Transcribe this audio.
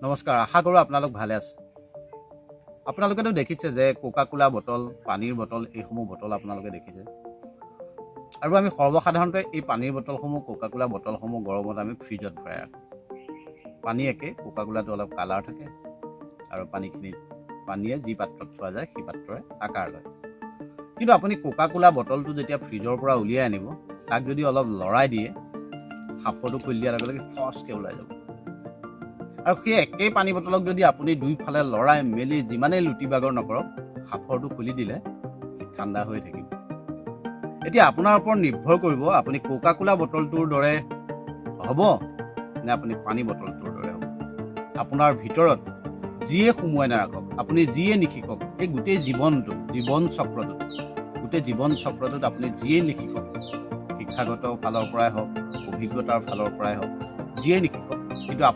নমস্কাৰ, আশা কৰোঁ আপোনালোক ভালে আছে। আপোনালোকেতো দেখিছে যে কোকা কোলা বটল, পানীৰ বটল এইসমূহ বটল আপোনালোকে দেখিছে। আৰু আমি সৰ্বসাধাৰণতে এই পানীৰ বটলসমূহ, কোকা কোলা বটলসমূহ গৰমত আমি ফ্ৰিজত ভৰাই ৰাখোঁ। পানী একে, কোকা কোলাটো অলপ কালাৰ থাকে আৰু পানীয়ে যি পাত্ৰত থোৱা যায় সেই পাত্ৰৰে আকাৰ লয়। কিন্তু আপুনি কোকা কোলা বটলটো যেতিয়া ফ্ৰিজৰ পৰা উলিয়াই আনিব, তাক যদি অলপ লৰাই দিয়ে, সাঁফৰটো খুলি দিয়াৰ লগে লগে ফচকৈ ওলাই যাব। আৰু সেই একেই পানী বটলক যদি আপুনি দুইফালে লৰাই মেলি যিমানেই লুটি বাগৰ নকৰক, সাঁফৰটো খুলি দিলে ঠাণ্ডা হৈ থাকিব। এতিয়া আপোনাৰ ওপৰত নিৰ্ভৰ কৰিব আপুনি কোকা কোলা বটলটোৰ দৰে হ'ব নে আপুনি পানী বটলটোৰ দৰে হ'ব। আপোনাৰ ভিতৰত যিয়ে সোমোৱাই নাৰাখক, আপুনি যিয়ে নিশিকক, এই গোটেই জীৱন চক্ৰটোত আপুনি যিয়ে নিশিকক, শিক্ষাগত ফালৰ পৰাই হওক, অভিজ্ঞতাৰ ফালৰ পৰাই হওক, যিয়ে নিশিকক, কিন্তু